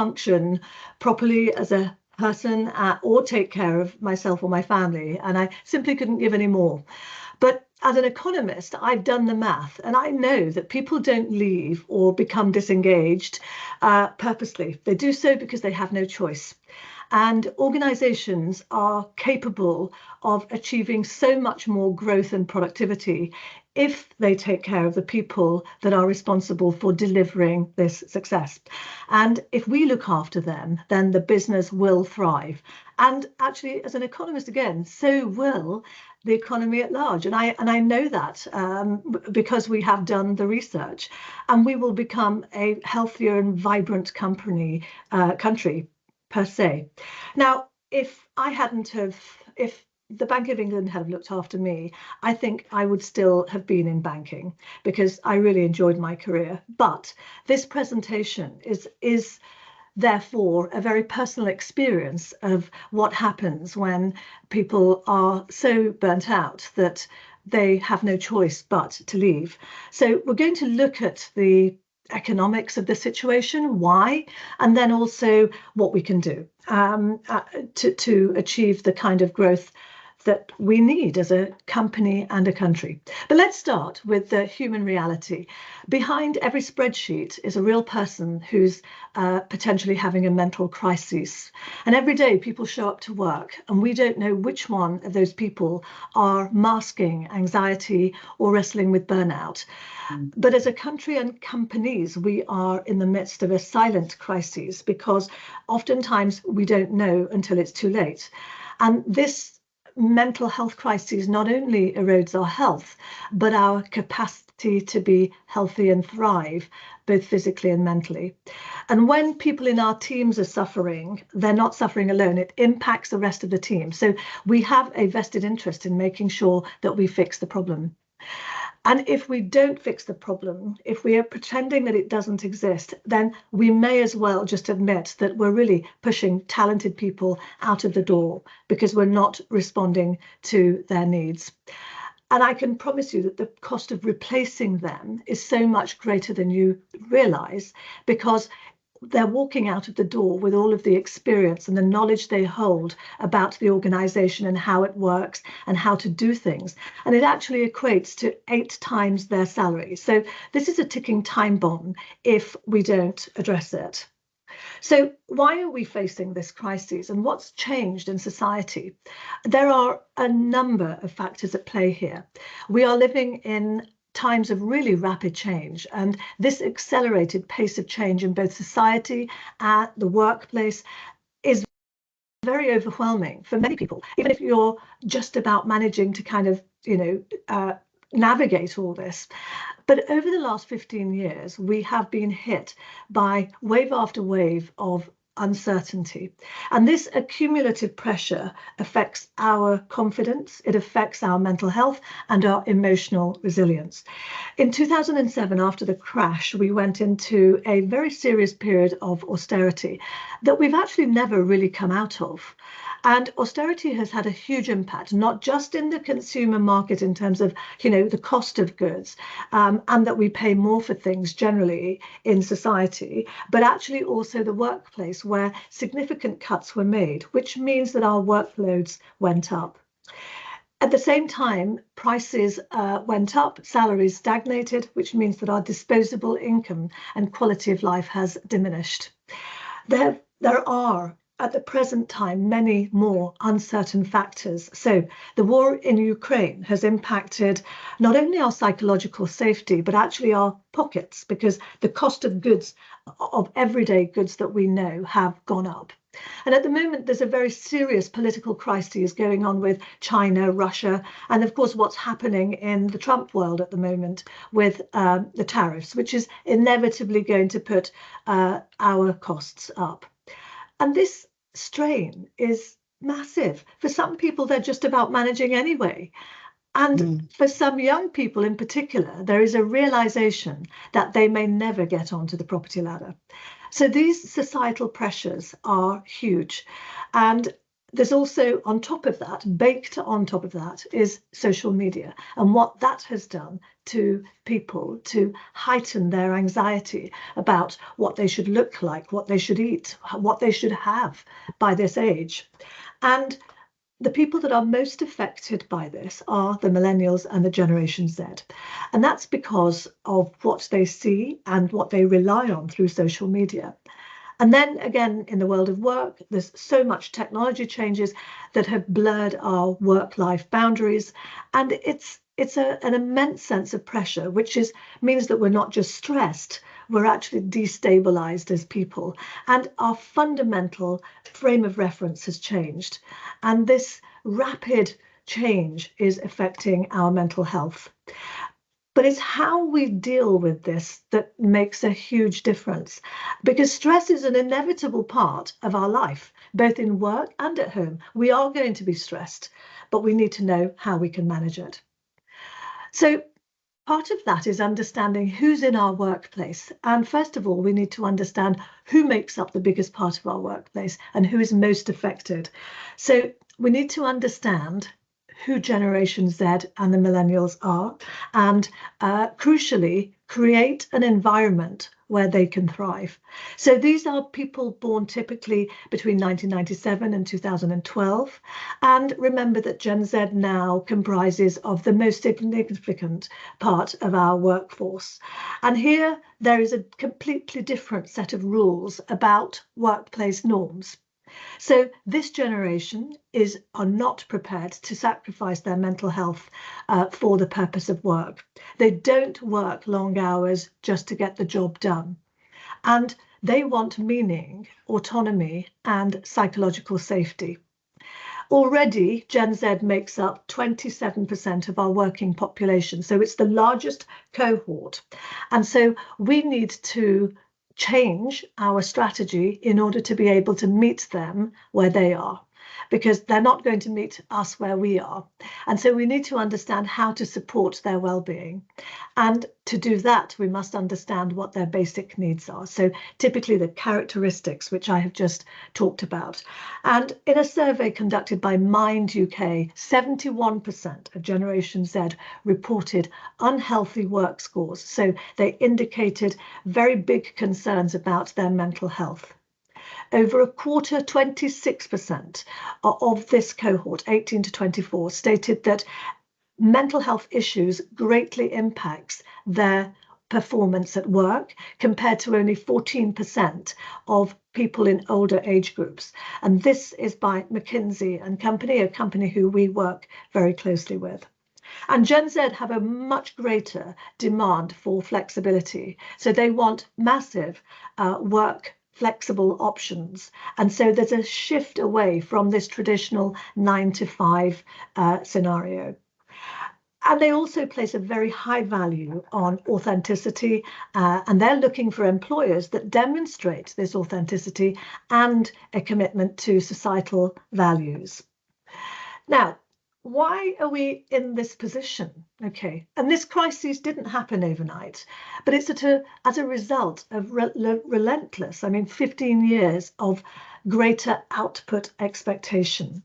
function properly as a person or take care of myself or my family, and I simply couldn't give any more. But as an economist, I've done the math, and I know that people don't leave or become disengaged purposely. They do so because they have no choice. And organizations are capable of achieving so much more growth and productivity if they take care of the people that are responsible for delivering this success. And if we look after them, then the business will thrive. And actually, as an economist, again, so will the economy at large. And I know that because we have done the research, and we will become a healthier and vibrant country per se. Now, if the Bank of England had looked after me, I think I would still have been in banking because I really enjoyed my career. But this presentation is therefore a very personal experience of what happens when people are so burnt out that they have no choice but to leave. So we're going to look at the economics of the situation, why, and then also what we can do to achieve the kind of growth that we need as a company and a country. But let's start with the human reality. Behind every spreadsheet is a real person who's potentially having a mental crisis. And every day people show up to work, and we don't know which one of those people are masking anxiety or wrestling with burnout. But as a country and companies, we are in the midst of a silent crisis because oftentimes we don't know until it's too late. And this mental health crisis not only erodes our health, but our capacity to be healthy and thrive, both physically and mentally. And when people in our teams are suffering, they're not suffering alone. It impacts the rest of the team. So we have a vested interest in making sure that we fix the problem. And if we don't fix the problem, if we are pretending that it doesn't exist, then we may as well just admit that we're really pushing talented people out of the door because we're not responding to their needs. And I can promise you that the cost of replacing them is so much greater than you realize, because they're walking out of the door with all of the experience and the knowledge they hold about the organization and how it works and how to do things. And it actually equates to 8 times their salary. So this is a ticking time bomb if we don't address it. So why are we facing this crisis, and what's changed in society? There are a number of factors at play here. We are living in times of really rapid change, and this accelerated pace of change in both society and the workplace is very overwhelming for many people, even if you're just about managing to kind of navigate all this. But over the last 15 years, we have been hit by wave after wave of uncertainty. And this accumulative pressure affects our confidence, it affects our mental health and our emotional resilience. In 2007, after the crash, we went into a very serious period of austerity that we've actually never really come out of. And austerity has had a huge impact, not just in the consumer market in terms of, the cost of goods, and that we pay more for things generally in society, but actually also the workplace, where significant cuts were made, which means that our workloads went up. At the same time, prices went up, salaries stagnated, which means that our disposable income and quality of life has diminished. There are, at the present time, many more uncertain factors. So the war in Ukraine has impacted not only our psychological safety, but actually our pockets, because the cost of goods, of everyday goods that we know, have gone up. And at the moment, there's a very serious political crisis going on with China, Russia, and of course, what's happening in the Trump world at the moment with the tariffs, which is inevitably going to put our costs up. And this strain is massive. For some people, they're just about managing anyway. And for some young people in particular, there is a realization that they may never get onto the property ladder. So these societal pressures are huge. And There's also, on top of that, baked on top of that, is social media and what that has done to people to heighten their anxiety about what they should look like, what they should eat, what they should have by this age. And the people that are most affected by this are the millennials and the Generation Z. And that's because of what they see and what they rely on through social media. And then again, in the world of work, there's so much technology changes that have blurred our work-life boundaries. And it's an immense sense of pressure, which means that we're not just stressed, we're actually destabilized as people. And our fundamental frame of reference has changed. And this rapid change is affecting our mental health. But it's how we deal with this that makes a huge difference, because stress is an inevitable part of our life, both in work and at home. We are going to be stressed, but we need to know how we can manage it. So part of that is understanding who's in our workplace. And first of all, we need to understand who makes up the biggest part of our workplace and who is most affected. So we need to understand who Generation Z and the millennials are, and crucially, create an environment where they can thrive. So these are people born typically between 1997 and 2012. And remember that Gen Z now comprises of the most significant part of our workforce. And here there is a completely different set of rules about workplace norms. So this generation are not prepared to sacrifice their mental health for the purpose of work. They don't work long hours just to get the job done. And they want meaning, autonomy, and psychological safety. Already, Gen Z makes up 27% of our working population. So it's the largest cohort. And so we need to change our strategy in order to be able to meet them where they are, because they're not going to meet us where we are. And so we need to understand how to support their well-being. And to do that, we must understand what their basic needs are. So typically the characteristics, which I have just talked about. And in a survey conducted by Mind UK, 71% of Generation Z reported unhealthy work scores. So they indicated very big concerns about their mental health. Over a quarter, 26% of this cohort, 18 to 24, stated that mental health issues greatly impacts their performance at work, compared to only 14% of people in older age groups. And this is by McKinsey and Company, a company who we work very closely with. And Gen Z have a much greater demand for flexibility. So they want massive work flexible options. And so there's a shift away from this traditional 9 to 5 scenario. And they also place a very high value on authenticity, and they're looking for employers that demonstrate this authenticity and a commitment to societal values. Now, why are we in this position? Okay, and this crisis didn't happen overnight, but it's as a result of relentless, 15 years of greater output expectation.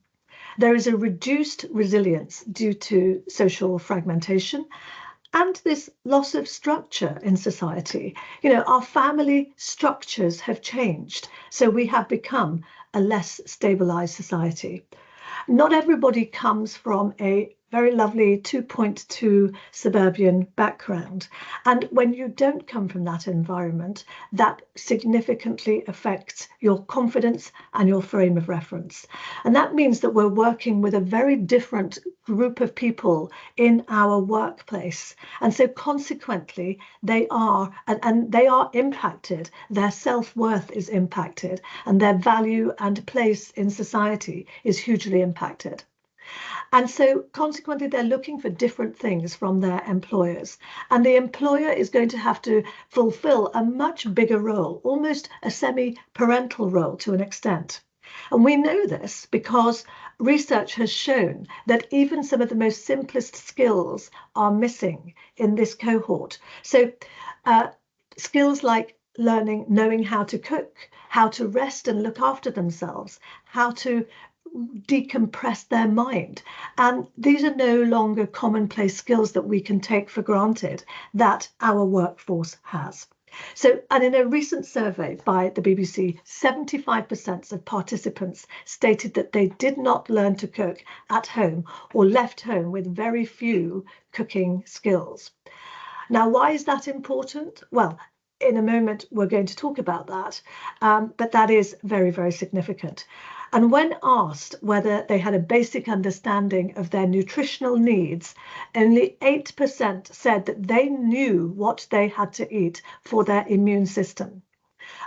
There is a reduced resilience due to social fragmentation and this loss of structure in society. Our family structures have changed, so we have become a less stabilized society. Not everybody comes from a very lovely 2.2 suburban background. And when you don't come from that environment, that significantly affects your confidence and your frame of reference. And that means that we're working with a very different group of people in our workplace. And so consequently, they are impacted. Their self-worth is impacted, and their value and place in society is hugely impacted. And so consequently, they're looking for different things from their employers. And the employer is going to have to fulfill a much bigger role, almost a semi-parental role to an extent. And we know this because research has shown that even some of the most simplest skills are missing in this cohort. So skills like knowing how to cook, how to rest and look after themselves, how to decompress their mind. And these are no longer commonplace skills that we can take for granted that our workforce has. So, and in a recent survey by the BBC, 75% of participants stated that they did not learn to cook at home or left home with very few cooking skills. Now, why is that important? Well, in a moment, we're going to talk about that, but that is very, very significant. And when asked whether they had a basic understanding of their nutritional needs, only 8% said that they knew what they had to eat for their immune system.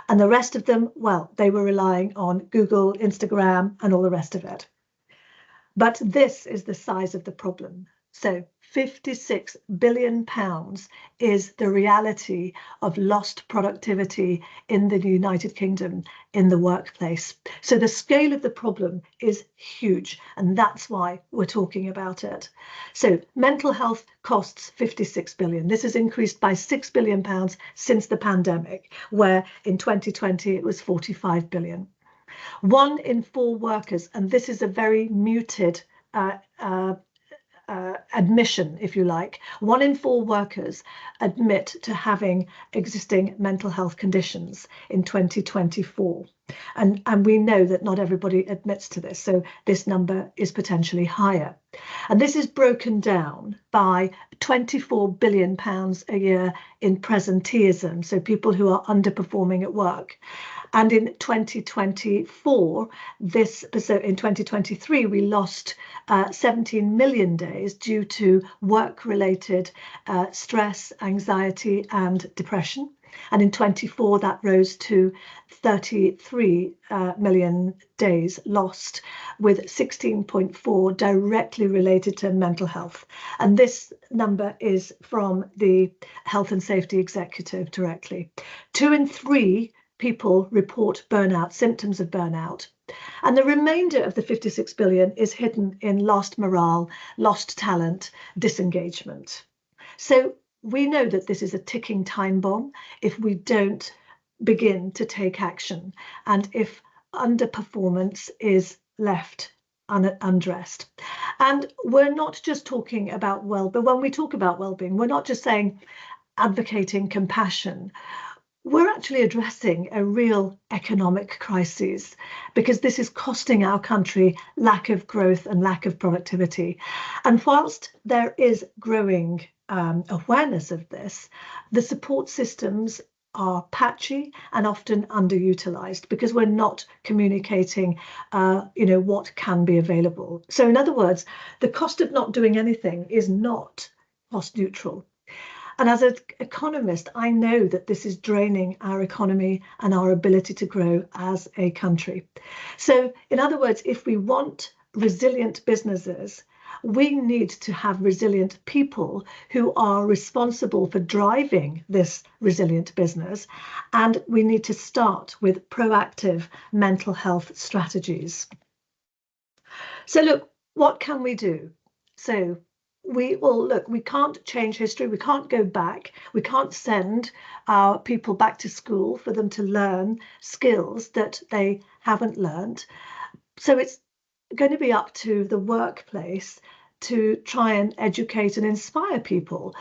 And the rest of them, well, they were relying on Google, Instagram, and all the rest of it. But this is the size of the problem. So £56 billion is the reality of lost productivity in the United Kingdom in the workplace. So the scale of the problem is huge, and that's why we're talking about it. So mental health costs £56 billion. This has increased by £6 billion since the pandemic, where in 2020 it was £45 billion. 1 in 4 workers, and this is a very muted admission, if you like, 1 in 4 workers admit to having existing mental health conditions in 2024. And we know that not everybody admits to this, so this number is potentially higher. And this is broken down by £24 billion a year in presenteeism, so people who are underperforming at work. And in 2024, so in 2023, we lost 17 million days due to work-related stress, anxiety, and depression. And in 24, that rose to 33 million days lost, with 16.4 directly related to mental health. And this number is from the Health and Safety Executive directly. 2 in 3 people report burnout, symptoms of burnout. And the remainder of the 56 billion is hidden in lost morale, lost talent, disengagement. So we know that this is a ticking time bomb if we don't begin to take action, and if underperformance is left unaddressed. And we're not just talking about but when we talk about well-being, we're not just saying advocating compassion. We're actually addressing a real economic crisis, because this is costing our country lack of growth and lack of productivity. And whilst there is growing awareness of this, the support systems are patchy and often underutilized because we're not communicating what can be available. So in other words, the cost of not doing anything is not cost neutral. And as an economist, I know that this is draining our economy and our ability to grow as a country. So in other words, if we want resilient businesses, we need to have resilient people who are responsible for driving this resilient business. And we need to start with proactive mental health strategies. So look, what can we do? So we can't change history. We can't go back. We can't send our people back to school for them to learn skills that they haven't learned. So it's going to be up to the workplace to try and educate and inspire people,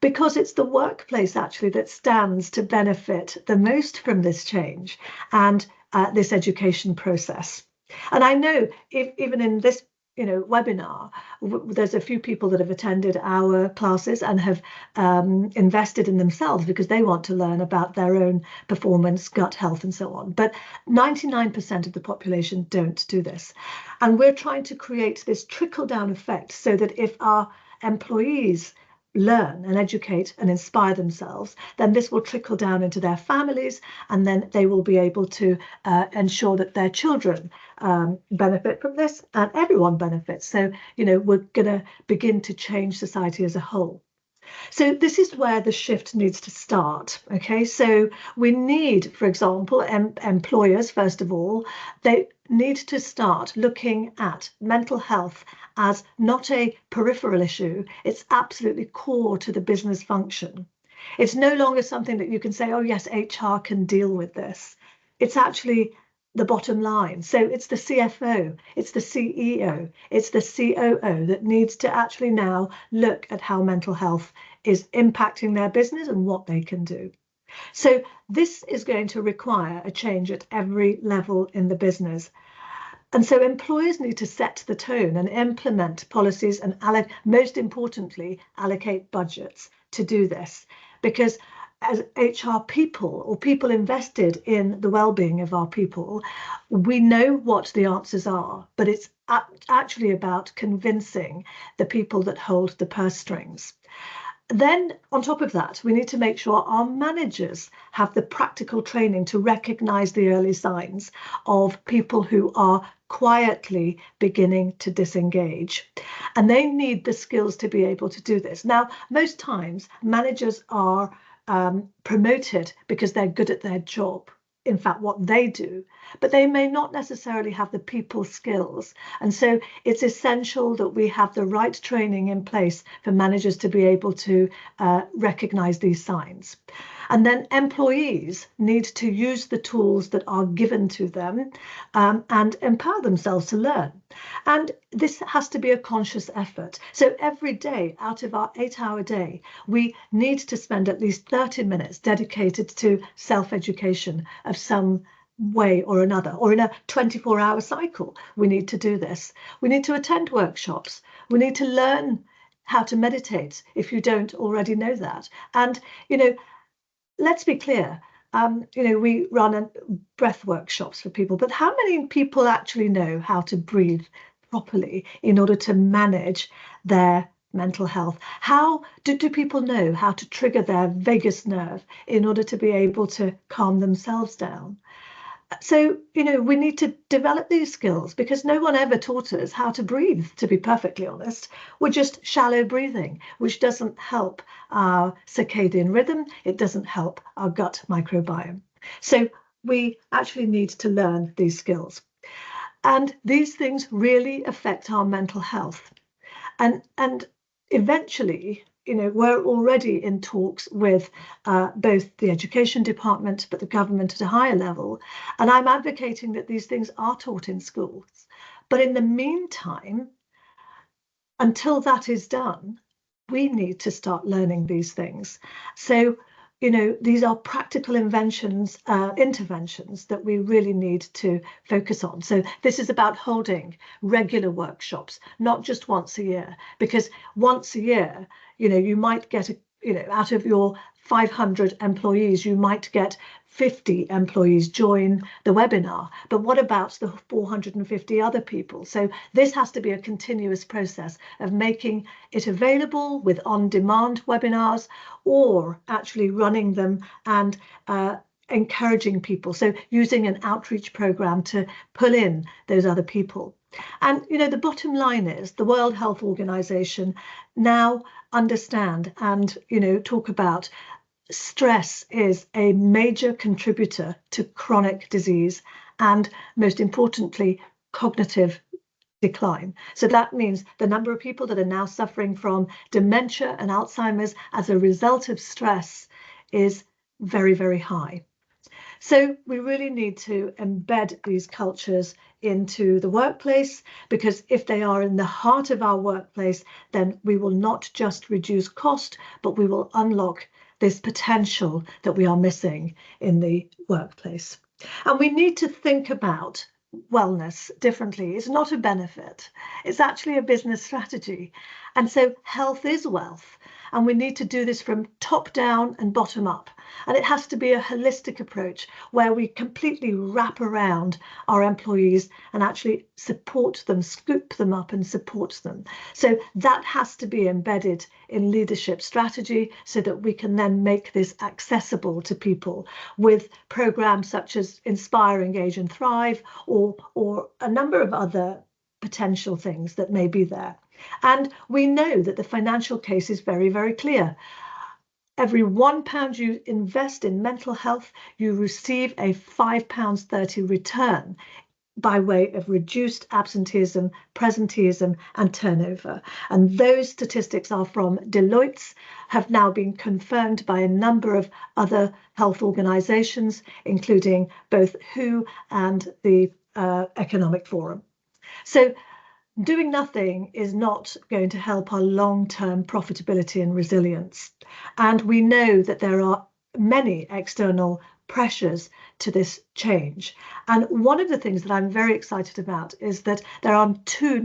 because it's the workplace actually that stands to benefit the most from this change and this education process. And I know even in this webinar, there's a few people that have attended our classes and have invested in themselves because they want to learn about their own performance, gut health, and so on. But 99% of the population don't do this. And we're trying to create this trickle-down effect so that if our employees learn and educate and inspire themselves, then this will trickle down into their families, and then they will be able to ensure that their children benefit from this, and everyone benefits. So, we're going to begin to change society as a whole. So this is where the shift needs to start. Okay, so we need, for example, employers, first of all, they need to start looking at mental health as not a peripheral issue. It's absolutely core to the business function. It's no longer something that you can say, oh yes, HR can deal with this. It's actually the bottom line. So it's the CFO, it's the CEO, it's the COO that needs to actually now look at how mental health is impacting their business and what they can do. So this is going to require a change at every level in the business. And so employers need to set the tone and implement policies and most importantly, allocate budgets to do this. Because as HR people or people invested in the well-being of our people, we know what the answers are, but it's actually about convincing the people that hold the purse strings. Then on top of that, we need to make sure our managers have the practical training to recognize the early signs of people who are quietly beginning to disengage. And they need the skills to be able to do this. Now, most times managers are promoted because they're good at their job. In fact, what they do, but they may not necessarily have the people skills. And so it's essential that we have the right training in place for managers to be able to recognize these signs. And then employees need to use the tools that are given to them and empower themselves to learn. And this has to be a conscious effort. So every day out of our 8-hour day, we need to spend at least 30 minutes dedicated to self-education of some way or another, or in a 24-hour cycle. We need to do this. We need to attend workshops. We need to learn how to meditate if you don't already know that. And, let's be clear, we run breath workshops for people, but how many people actually know how to breathe properly in order to manage their mental health? How do people know how to trigger their vagus nerve in order to be able to calm themselves down? So, we need to develop these skills because no one ever taught us how to breathe, to be perfectly honest. We're just shallow breathing, which doesn't help our circadian rhythm. It doesn't help our gut microbiome. So we actually need to learn these skills. And these things really affect our mental health. And eventually, we're already in talks with both the education department, but the government at a higher level. And I'm advocating that these things are taught in schools. But in the meantime, until that is done, we need to start learning these things. So, these are practical interventions that we really need to focus on. So this is about holding regular workshops, not just once a year, because once a year, you might get, out of your 500 employees, you might get 50 employees join the webinar. But what about the 450 other people? So this has to be a continuous process of making it available with on-demand webinars or actually running them and encouraging people. So using an outreach program to pull in those other people. And, the bottom line is the World Health Organization now understand and, talk about stress is a major contributor to chronic disease and, most importantly, cognitive decline. So that means the number of people that are now suffering from dementia and Alzheimer's as a result of stress is very, very high. So we really need to embed these cultures into the workplace, because if they are in the heart of our workplace, then we will not just reduce cost, but we will unlock this potential that we are missing in the workplace. And we need to think about wellness differently. It's not a benefit. It's actually a business strategy. And so health is wealth. And we need to do this from top down and bottom up. And it has to be a holistic approach where we completely wrap around our employees and actually support them, scoop them up and support them. So that has to be embedded in leadership strategy so that we can then make this accessible to people with programs such as Inspire, Engage and Thrive, or a number of other potential things that may be there. And we know that the financial case is very, very clear. Every £1 you invest in mental health, you receive a £5.30 return by way of reduced absenteeism, presenteeism, and turnover. And those statistics are from Deloitte's, have now been confirmed by a number of other health organizations, including both WHO and the Economic Forum. So doing nothing is not going to help our long-term profitability and resilience. And we know that there are many external pressures to this change. And one of the things that I'm very excited about is that there are two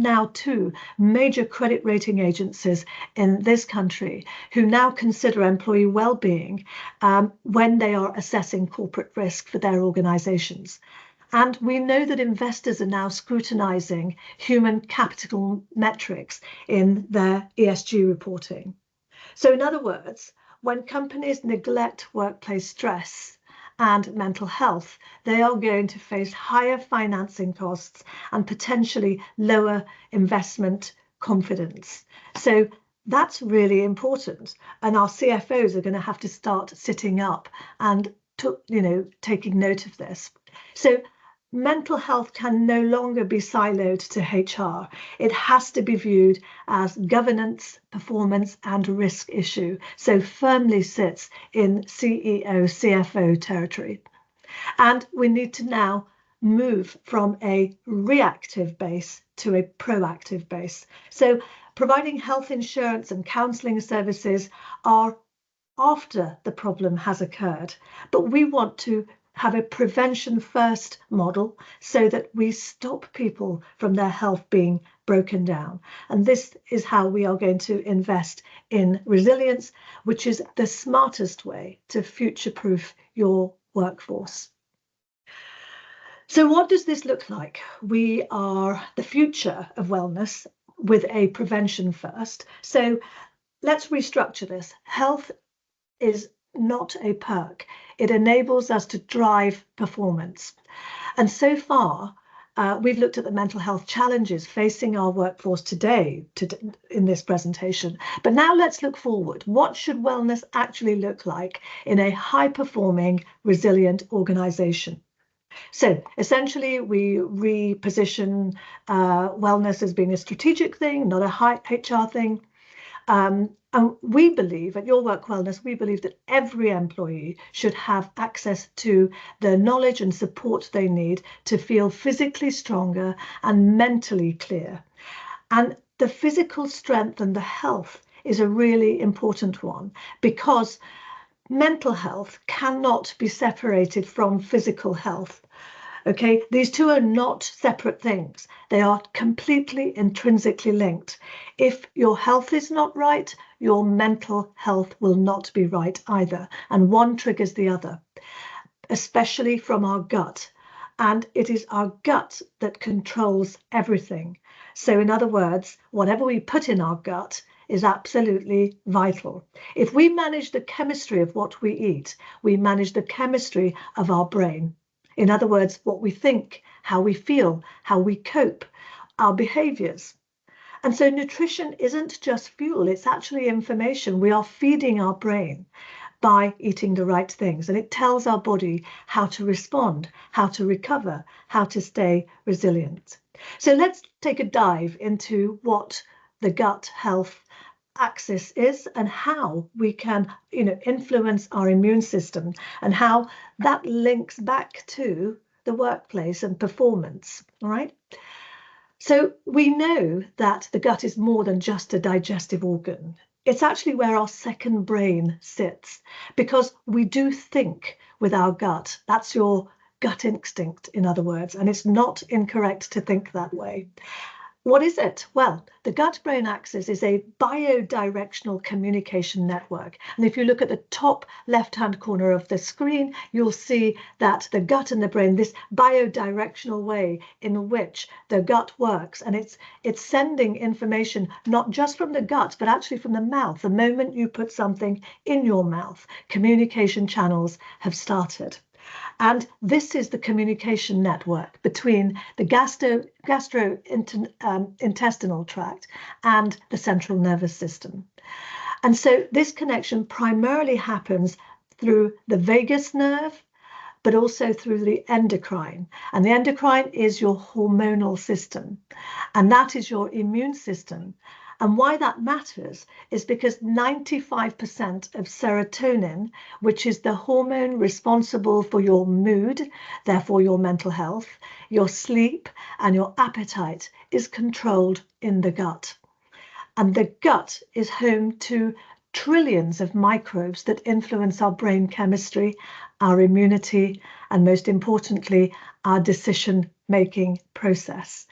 major credit rating agencies in this country who now consider employee well-being when they are assessing corporate risk for their organizations. And we know that investors are now scrutinizing human capital metrics in their ESG reporting. So in other words, when companies neglect workplace stress and mental health, they are going to face higher financing costs and potentially lower investment confidence. So that's really important. And our CFOs are going to have to start sitting up and taking note of this. So mental health can no longer be siloed to HR. It has to be viewed as governance, performance, and risk issue, so firmly sits in CEO, CFO territory. And we need to now move from a reactive base to a proactive base. So providing health insurance and counselling services are after the problem has occurred, but we want to have a prevention first model so that we stop people from their health being broken down. And this is how we are going to invest in resilience, which is the smartest way to future-proof your workforce. So what does this look like? We are the future of wellness with a prevention first. So let's restructure this. Health is not a perk. It enables us to drive performance. And so far, we've looked at the mental health challenges facing our workforce today in this presentation. But now let's look forward. What should wellness actually look like in a high-performing, resilient organization? So essentially, we reposition wellness as being a strategic thing, not a high HR thing. And we believe at Your Work Wellness, we believe that every employee should have access to the knowledge and support they need to feel physically stronger and mentally clear. And the physical strength and the health is a really important one, because mental health cannot be separated from physical health. Okay, these two are not separate things. They are completely intrinsically linked. If your health is not right, your mental health will not be right either. And one triggers the other, especially from our gut. And it is our gut that controls everything. So in other words, whatever we put in our gut is absolutely vital. If we manage the chemistry of what we eat, we manage the chemistry of our brain. In other words, what we think, how we feel, how we cope, our behaviors. And so nutrition isn't just fuel, it's actually information. We are feeding our brain by eating the right things. And it tells our body how to respond, how to recover, how to stay resilient. So let's take a dive into what the gut health axis is and how we can influence our immune system and how that links back to the workplace and performance. All right. So we know that the gut is more than just a digestive organ. It's actually where our second brain sits, because we do think with our gut. That's your gut instinct, in other words, and it's not incorrect to think that way. What is it? Well, the gut-brain axis is a biodirectional communication network. And if you look at the top left-hand corner of the screen, you'll see that the gut and the brain, this biodirectional way in which the gut works, and it's sending information not just from the gut, but actually from the mouth. The moment you put something in your mouth, communication channels have started. And this is the communication network between the gastrointestinal tract and the central nervous system. And so this connection primarily happens through the vagus nerve, but also through the endocrine. And the endocrine is your hormonal system, and that is your immune system. And why that matters is because 95% of serotonin, which is the hormone responsible for your mood, therefore your mental health, your sleep, and your appetite, is controlled in the gut. And the gut is home to trillions of microbes that influence our brain chemistry, our immunity, and most importantly, our decision-making process.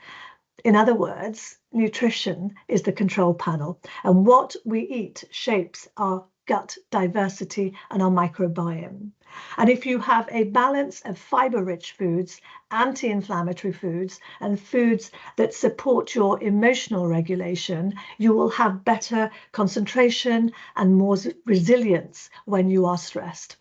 In other words, nutrition is the control panel, and what we eat shapes our gut diversity and our microbiome. And if you have a balance of fiber-rich foods, anti-inflammatory foods, and foods that support your emotional regulation, you will have better concentration and more resilience when you are stressed.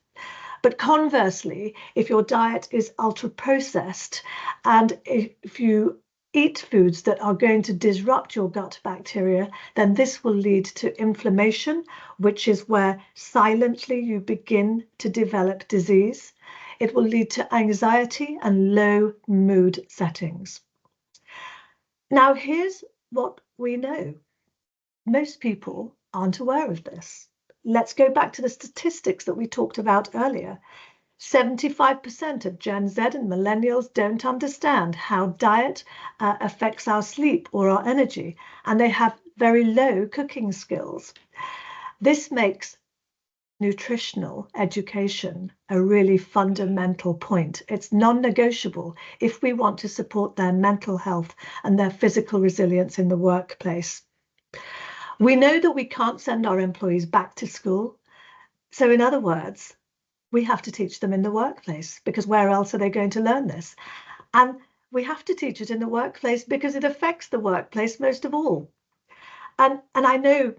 But conversely, if your diet is ultra-processed and if you eat foods that are going to disrupt your gut bacteria, then this will lead to inflammation, which is where silently you begin to develop disease. It will lead to anxiety and low mood settings. Now, here's what we know. Most people aren't aware of this. Let's go back to the statistics that we talked about earlier. 75% of Gen Z and millennials don't understand how diet affects our sleep or our energy, and they have very low cooking skills. This makes nutritional education a really fundamental point. It's non-negotiable if we want to support their mental health and their physical resilience in the workplace. We know that we can't send our employees back to school. So in other words, we have to teach them in the workplace, because where else are they going to learn this? And we have to teach it in the workplace because it affects the workplace most of all. And I know,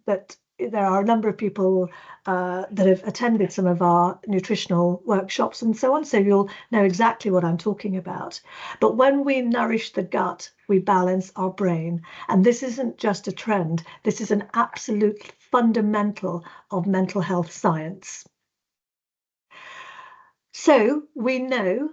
that there are a number of people that have attended some of our nutritional workshops and so on, so you'll know exactly what I'm talking about. But when we nourish the gut, we balance our brain. And this isn't just a trend, this is an absolute fundamental of mental health science. So we know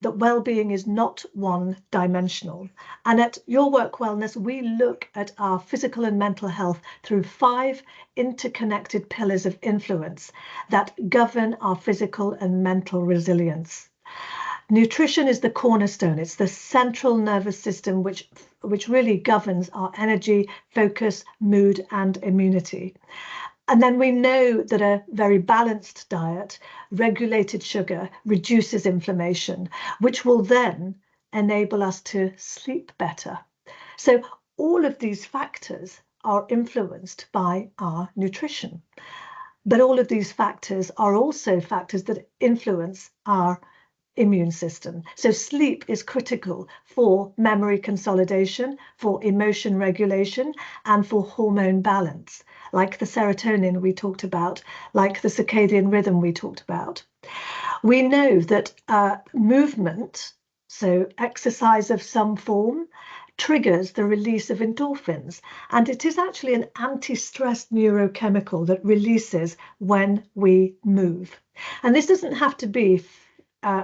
that well-being is not one-dimensional. And at Your Work Wellness, we look at our physical and mental health through 5 interconnected pillars of influence that govern our physical and mental resilience. Nutrition is the cornerstone. It's the central nervous system which really governs our energy, focus, mood, and immunity. And then we know that a very balanced diet, regulated sugar, reduces inflammation, which will then enable us to sleep better. So all of these factors are influenced by our nutrition. But all of these factors are also factors that influence our immune system. So sleep is critical for memory consolidation, for emotion regulation, and for hormone balance, like the serotonin we talked about, like the circadian rhythm we talked about. We know that movement, so exercise of some form, triggers the release of endorphins, and it is actually an anti-stress neurochemical that releases when we move. And this doesn't have to be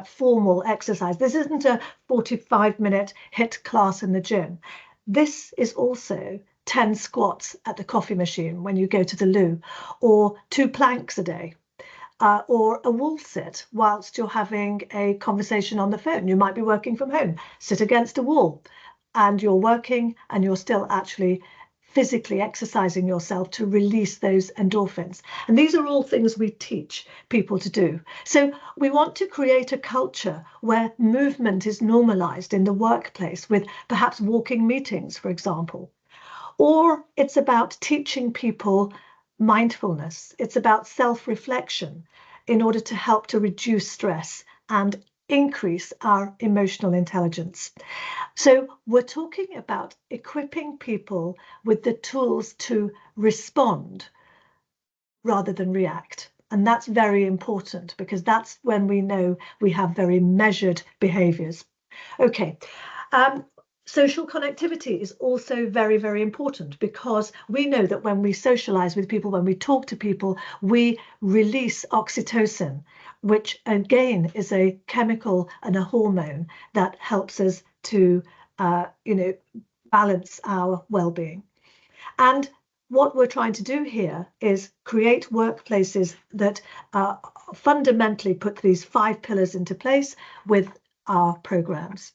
formal exercise. This isn't a 45-minute HIIT class in the gym. This is also 10 squats at the coffee machine when you go to the loo, or 2 planks a day, or a wall sit whilst you're having a conversation on the phone. You might be working from home, sit against a wall, and you're working and you're still actually physically exercising yourself to release those endorphins. And these are all things we teach people to do. So we want to create a culture where movement is normalized in the workplace, with perhaps walking meetings, for example. Or it's about teaching people mindfulness. It's about self-reflection in order to help to reduce stress and increase our emotional intelligence. So we're talking about equipping people with the tools to respond rather than react. And that's very important, because that's when we know we have very measured behaviors. Okay, Social connectivity is also very, very important, because we know that when we socialize with people, when we talk to people, we release oxytocin, which again is a chemical and a hormone that helps us to, balance our well-being. And what we're trying to do here is create workplaces that fundamentally put these 5 pillars into place with our programs.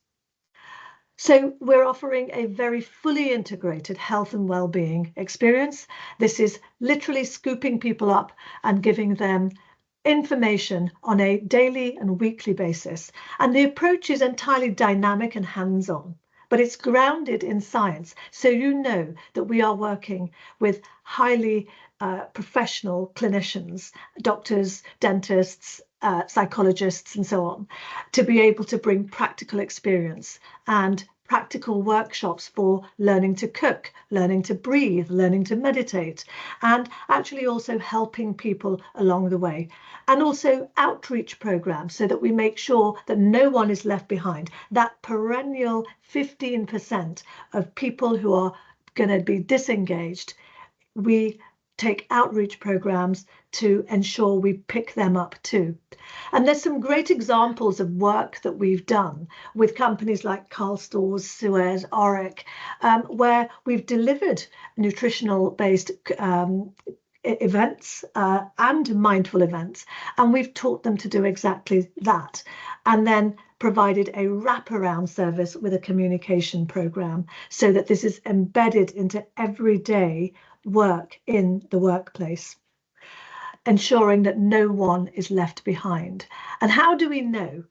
So we're offering a very fully integrated health and well-being experience. This is literally scooping people up and giving them information on a daily and weekly basis. And the approach is entirely dynamic and hands-on, but it's grounded in science. So you know that we are working with highly professional clinicians, doctors, dentists, psychologists, and so on, to be able to bring practical experience and practical workshops for learning to cook, learning to breathe, learning to meditate, and actually also helping people along the way. And also outreach programs, so that we make sure that no one is left behind. That perennial 15% of people who are going to be disengaged, we take outreach programs to ensure we pick them up too. And there's some great examples of work that we've done with companies like Carl Stores, Suez, Oric, where we've delivered nutritional based events and mindful events, and we've taught them to do exactly that, and then provided a wraparound service with a communication program, so that this is embedded into everyday work in the workplace, ensuring that no one is left behind. And how do we know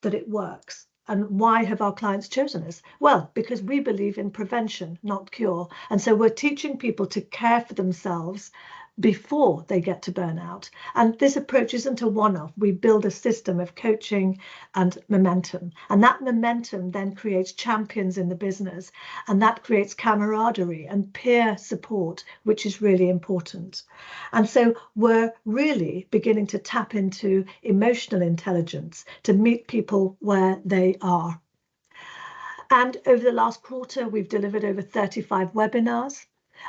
that it works? And why have our clients chosen us? Well, because we believe in prevention, not cure. And so we're teaching people to care for themselves before they get to burnout. And this approach isn't a one-off. We build a system of coaching and momentum. And that momentum then creates champions in the business. And that creates camaraderie and peer support, which is really important. And so we're really beginning to tap into emotional intelligence to meet people where they are. And over the last quarter, we've delivered over 35 webinars.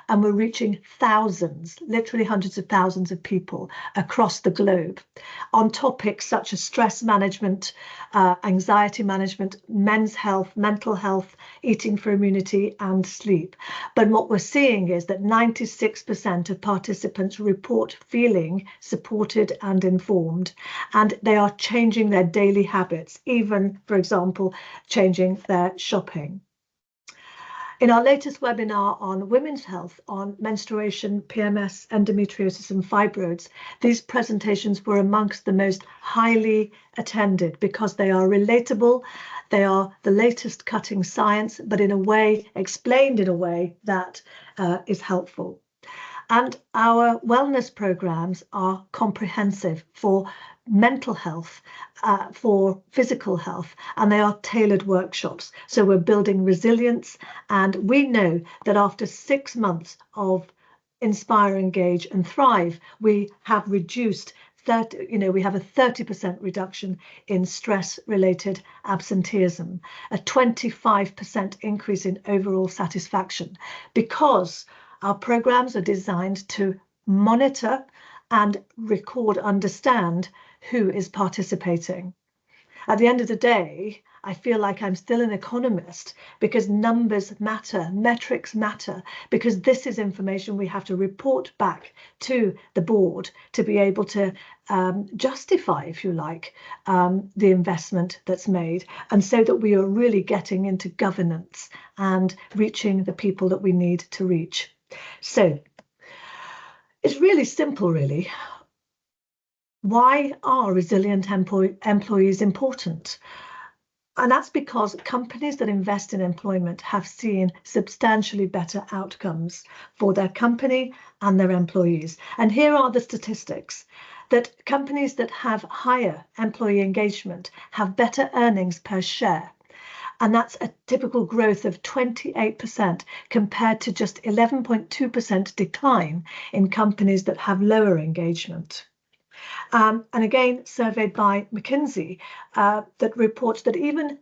And we're reaching thousands, literally hundreds of thousands of people across the globe on topics such as stress management, anxiety management, men's health, mental health, eating for immunity, and sleep. But what we're seeing is that 96% of participants report feeling supported and informed, and they are changing their daily habits, even, for example, changing their shopping. In our latest webinar on women's health, on menstruation, PMS, endometriosis, and fibroids, these presentations were amongst the most highly attended because they are relatable, they are the latest cutting science, but in a way, explained in a way that is helpful. And our wellness programs are comprehensive for mental health, for physical health, and they are tailored workshops. So we're building resilience, and we know that after 6 months of Inspire, Engage, and Thrive, we have reduced we have a 30% reduction in stress-related absenteeism, a 25% increase in overall satisfaction, because our programs are designed to monitor and record, understand who is participating. At the end of the day, I feel like I'm still an economist, because numbers matter, metrics matter, because this is information we have to report back to the board to be able to justify, if you like, the investment that's made, and so that we are really getting into governance and reaching the people that we need to reach. So it's really simple, really. Why are resilient employees important? And that's because companies that invest in employment have seen substantially better outcomes for their company and their employees. And here are the statistics: that companies that have higher employee engagement have better earnings per share. And that's a typical growth of 28% compared to just 11.2% decline in companies that have lower engagement. And again, surveyed by McKinsey, that reports that even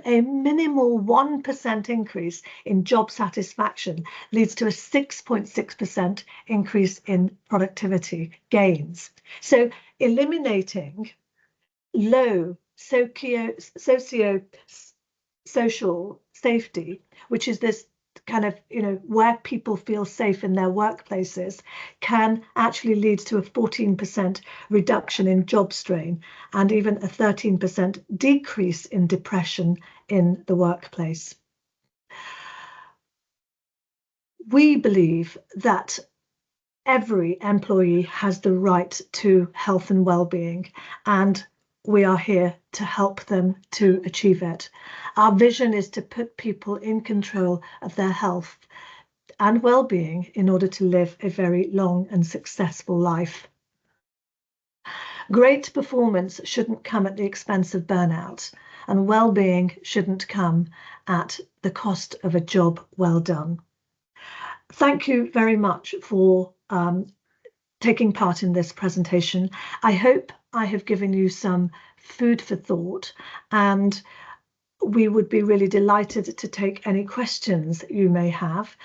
a minimal 1% increase in job satisfaction leads to a 6.6% increase in productivity gains. So eliminating low social safety, which is this kind of, where people feel safe in their workplaces, can actually lead to a 14% reduction in job strain and even a 13% decrease in depression in the workplace. We believe that every employee has the right to health and well-being, and we are here to help them to achieve it. Our vision is to put people in control of their health and well-being in order to live a very long and successful life. Great performance shouldn't come at the expense of burnout, and well-being shouldn't come at the cost of a job well done. Thank you very much for taking part in this presentation. I hope I have given you some food for thought, and we would be really delighted to take any questions you may have.